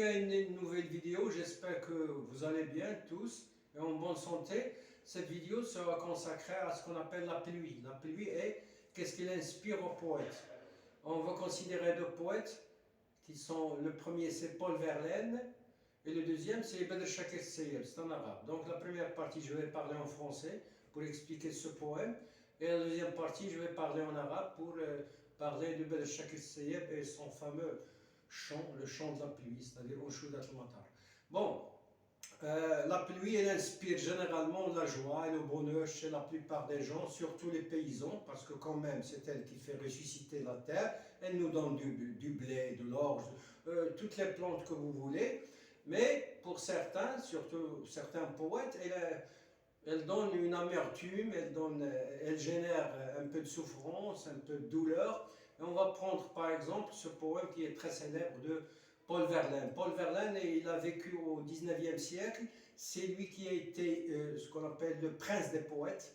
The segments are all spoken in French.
bienvenue à une nouvelle vidéo. J'espère que vous allez bien tous et en bonne santé. Cette vidéo sera consacrée à ce qu'on appelle la pluie. La pluie est qu'est-ce qu'il inspire aux poètes. On va considérer deux poètes qui sont, le premier c'est Paul Verlaine et le deuxième c'est Badr Shakir Seyeb, c'est en arabe. Donc la première partie je vais parler en français pour expliquer ce poème et la deuxième partie je vais parler en arabe pour parler de Badr Shakir Seyeb et son fameux chant, le chant de la pluie, c'est-à-dire Oshoudat al-Matar. Bon, la pluie, elle inspire généralement la joie et le bonheur chez la plupart des gens, surtout les paysans, parce que quand même, c'est elle qui fait ressusciter la terre. Elle nous donne du blé, de l'orge, toutes les plantes que vous voulez. Mais pour certains, surtout certains poètes, elle donne une amertume, elle génère un peu de souffrance, un peu de douleur. Et on va prendre par exemple ce poème qui est très célèbre de Paul Verlaine. Paul Verlaine, il a vécu au 19e siècle. C'est lui qui a été ce qu'on appelle le prince des poètes.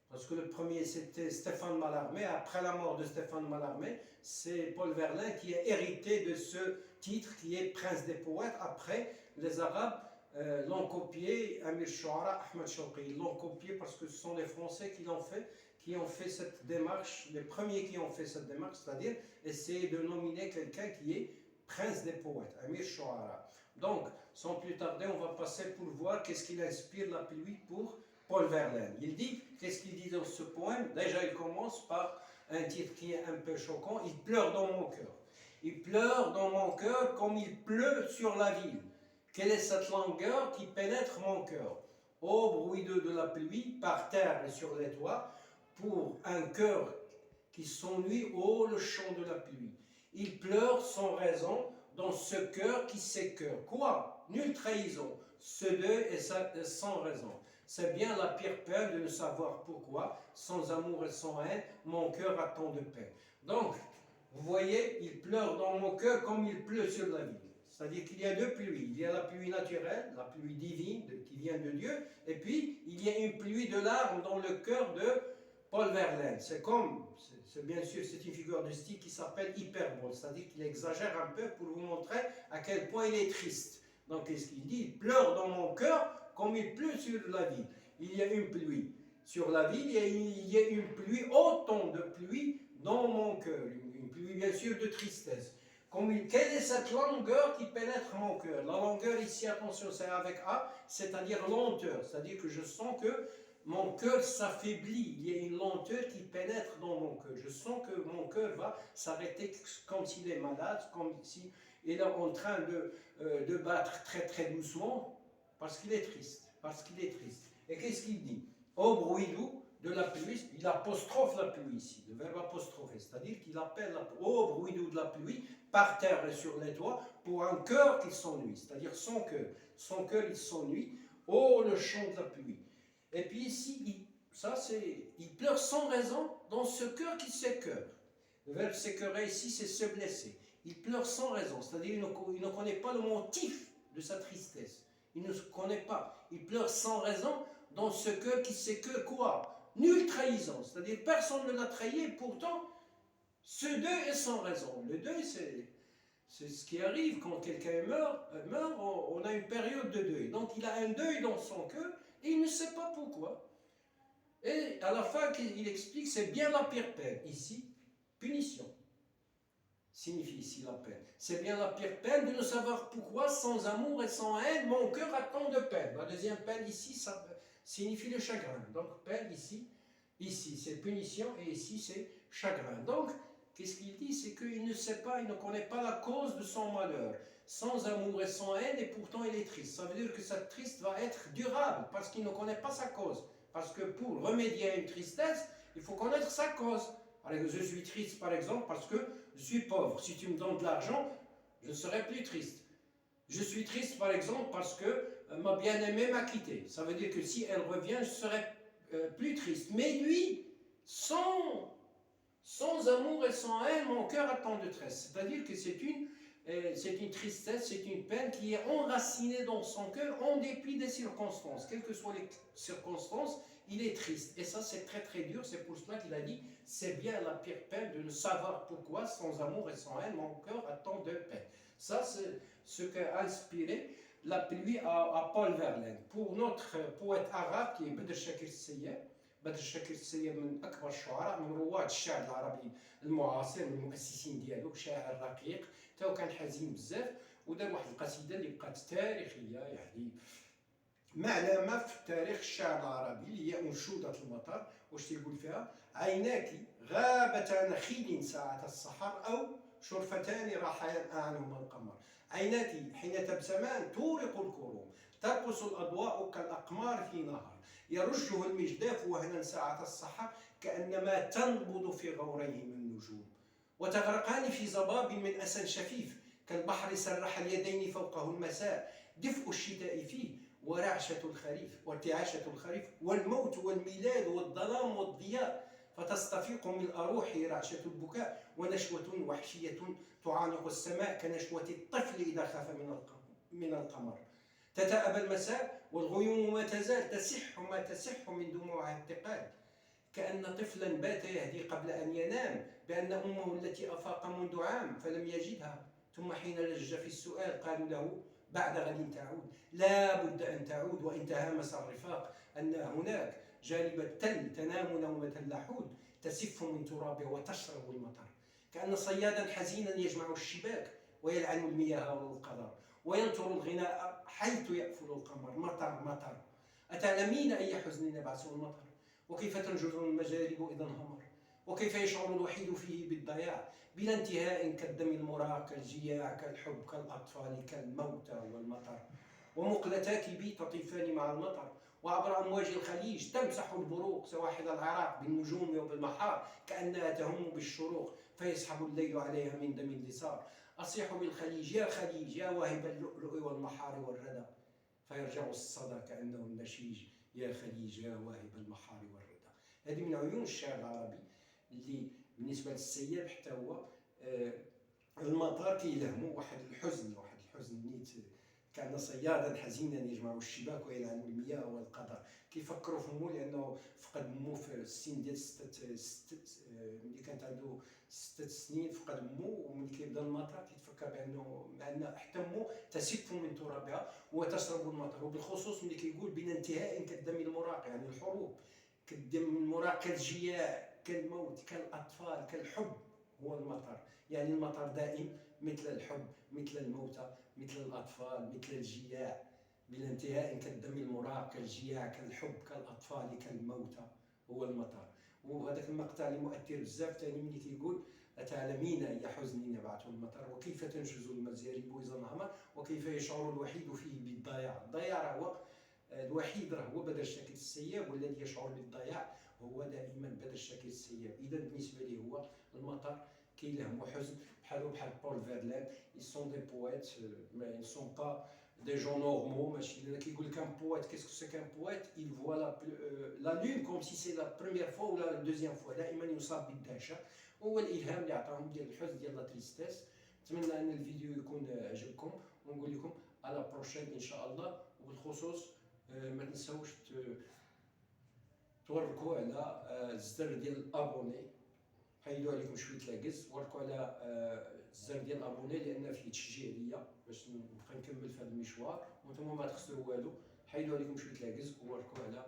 Parce que le premier c'était Stéphane Mallarmé. Après la mort de Stéphane Mallarmé, c'est Paul Verlaine qui a hérité de ce titre qui est prince des poètes. Après, les Arabes l'ont copié, Amir Shuara, Ahmed Shawqi, ils l'ont copié parce que ce sont les Français qui ont fait cette démarche, les premiers qui ont fait cette démarche, c'est-à-dire essayer de nominer quelqu'un qui est prince des poètes, Amir Shuara. Donc, sans plus tarder, on va passer pour voir qu'est-ce qu'il inspire la pluie pour Paul Verlaine. Il dit, qu'est-ce qu'il dit dans ce poème? Déjà, il commence par un titre qui est un peu choquant, il pleure dans mon cœur. Il pleure dans mon cœur comme il pleut sur la ville. Quelle est cette langueur qui pénètre mon cœur? Ô bruit de la pluie, par terre et sur les toits, pour un cœur qui s'ennuie, ô le chant de la pluie. Il pleure sans raison dans ce cœur qui s'écœure. Quoi? Nulle trahison. Ce deuil est sans raison. C'est bien la pire peine de ne savoir pourquoi, sans amour et sans haine, mon cœur a tant de peine. Donc, vous voyez, il pleure dans mon cœur comme il pleut sur la ville. C'est-à-dire qu'il y a deux pluies. Il y a la pluie naturelle, la pluie divine qui vient de Dieu, et puis il y a une pluie de larmes dans le cœur de Paul Verlaine. C'est bien sûr, c'est une figure de style qui s'appelle hyperbole, c'est-à-dire qu'il exagère un peu pour vous montrer à quel point il est triste. Donc qu'est-ce qu'il dit? Il pleure dans mon cœur comme il pleut sur la ville. Il y a une pluie sur la ville, il y a une pluie, autant de pluie dans mon cœur. Une pluie bien sûr de tristesse. Quelle est cette longueur qui pénètre mon cœur? La longueur ici, attention, c'est avec A, c'est-à-dire lenteur. C'est-à-dire que je sens que mon cœur s'affaiblit. Il y a une lenteur qui pénètre dans mon cœur. Je sens que mon cœur va s'arrêter comme s'il est malade, comme s'il est en train de battre très très doucement, parce qu'il est triste. Parce qu'il est triste. Et qu'est-ce qu'il dit? Au bruit doux de la pluie, il apostrophe la pluie ici, le verbe apostropher, c'est-à-dire qu'il appelle au bruit doux de la pluie, par terre et sur les toits, pour un cœur qui s'ennuie, c'est-à-dire son cœur il s'ennuie, oh le chant de la pluie. Et puis ici, il pleure sans raison dans ce cœur qui s'écœure. Le verbe s'écœurer ici, c'est se blesser. Il pleure sans raison, c'est-à-dire il ne connaît pas le motif de sa tristesse. Il ne se connaît pas. Il pleure sans raison dans ce cœur qui s'écœure quoi? Nulle trahison, c'est-à-dire personne ne l'a trahi, et pourtant ce deuil est sans raison. Le deuil, c'est ce qui arrive quand quelqu'un meurt, on a une période de deuil. Donc il a un deuil dans son cœur et il ne sait pas pourquoi. Et à la fin, il explique, c'est bien la pire peine. Ici, punition signifie ici la peine. C'est bien la pire peine de ne savoir pourquoi, sans amour et sans haine, mon cœur a tant de peine. La deuxième peine ici, ça signifie le chagrin. Donc peine ici c'est punition et ici c'est chagrin. Donc, qu'est-ce qu'il dit? C'est qu'il ne sait pas, il ne connaît pas la cause de son malheur. Sans amour et sans haine, et pourtant il est triste. Ça veut dire que cette triste va être durable, parce qu'il ne connaît pas sa cause. Parce que pour remédier à une tristesse, il faut connaître sa cause. Alors, je suis triste par exemple parce que je suis pauvre. Si tu me donnes de l'argent, je ne serai plus triste. Je suis triste par exemple parce que ma bien-aimée m'a quitté. Ça veut dire que si elle revient, je serai plus triste. Mais lui, sans amour et sans haine, mon cœur a tant de tristesse. C'est-à-dire que c'est une tristesse, c'est une peine qui est enracinée dans son cœur en dépit des circonstances. Quelles que soient les circonstances, il est triste. Et ça, c'est très très dur. C'est pour cela qu'il a dit, c'est bien la pire peine de ne savoir pourquoi, sans amour et sans haine, mon cœur a tant de peine. Ça, c'est ce qu'a inspiré la pluie à Paul Verlaine. Pour notre poète arabe qui est بدر شاكر السياب. بدر شاكر السياب من أكبر الشعراء، من رواد الشعر العربي المعاصر، من المؤسسين ديالو، شاعر رقيق، تاو كان حزين بزاف، ودار واحد القصيدة اللي بقات تاريخية، يعني معلمة في تاريخ الشعر العربي، اللي هي أنشودة المطر. واش تيقول فيها؟ عيناك غابتا نخيل ساعة السحر، أو شرفتان راحيا أعينهما القمر. عيناك حين تبسمان تورق الكروم، ترقص الأضواء كالأقمار في نهر، يرجه المجداف وهنا ساعة السحر، كأنما تنبض في غوريهم النجوم، وتغرقان في ضباب من أسى شفيف، كالبحر سرح اليدين فوقه المساء، دفء الشتاء فيه ورعشة الخريف وارتعاشة الخريف، والموت والميلاد والظلام والضياء، فتصطفيق من الأروح رعشة البكاء، ونشوة وحشية تعانق السماء، كنشوة الطفل إذا خاف من القمر. تتأبى المساء والغيوم ما تزال تسح ما تسح من دموعها التقال، كأن طفلا بات يهدي قبل أن ينام بأن أمه التي أفاق منذ عام فلم يجدها، ثم حين لج في السؤال قالوا له بعد غد تعود، لا بد أن تعود، وإن تهامس الرفاق أن هناك جانب التل تنام نومة اللحود، تسف من ترابه وتشرب المطر، كأن صيادا حزينا يجمع الشباك ويلعن المياه والقدر، وينطر الغناء حيث يأفل القمر. مطر مطر، أتعلمين أي حزن يبعثه المطر؟ وكيف تنجر المجارب إذا انهمر؟ وكيف يشعر الوحيد فيه بالضياع بلا انتهاء، كالدم المراق، كالجياع، كالحب، كالأطفال، كالموتى والمطر. ومقلتاك بي تطيفان مع المطر، وعبر أمواج الخليج تمسح البروق سواحل العراق بالنجوم وبالمحار، كأنها تهم بالشروق فيسحب الليل عليها من دم اللصار. أصيح بالخليج يا خليج يا واهب اللؤلؤ والمحار والردى، فيرجع الصدى كأنه النشيج، يا خليج يا واهب المحار والردى. هذه من عيون الشعر العربي اللي بالنسبة للسياب حتى هو المطر كيلهموا واحد الحزن نيت، كان صيادا حزينا يجمع الشباك ويلعن المياه والقدر. كيفكروا في مو لانه فقد مو في السن ديال ملي كانت عنده 6 سنين فقد مو، وملي كيبدا المطر كيتفكر بان حتى مو تسف من ترابها وتشرب المطر، وبالخصوص ملي كيقول بين انتهاء كالدم المراق، يعني الحروب، كالدم المراق، كالجياع، كالموت، كالاطفال، كالحب، هو المطر. يعني المطر دائم، مثل الحب، مثل الموتى، مثل الأطفال، مثل الجياع، بلا انتهاء كالدم المراق، كالجياع، كالحب، كالأطفال، كالموتى، هو المطر. وهذاك المقطع اللي مؤثر بزاف ثاني ملي كيقول أتعلمين أي حزن يبعث المطر، وكيف تنشز المزارب إذا انهمر، وكيف يشعر الوحيد فيه بالضياع. الضياع هو الوحيد، هو بدر شاكر السياب، والذي يشعر بالضياع هو دائما بدر شاكر السياب. إذا بالنسبة لي هو المطر كيلهمو حزن، بحال بول فيرلان. ils sont des poètes mais ils ne sont pas des gens normaux. ماشي اللي كيقول لك un poète, qu'est-ce que c'est qu'un poète? il voit la lune comme si c'est la première fois ou la deuxième fois. دائما يصاب بالدهشه، هو الالهام اللي عطاهم ديال الحزن، ديال لا تريستيس. نتمنى ان الفيديو يكون عجبكم، ونقول لكم على بروشين ان شاء الله. وبالخصوص ما تنساوش توركوا على الزر ديال الابوني، حيدوا عليكم شويه لاكز، وركوا على الزر ديال الابوني لان فيه تشجيع ليا باش نبقى نكمل في هذا المشوار، وانتم ما تخسروا والو. حيدوا عليكم شويه لاكز ووركوا على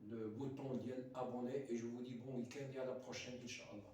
لو بوطون ديال ابوني. اي جو فو دي بون ويكاند، على بروشين ان شاء الله.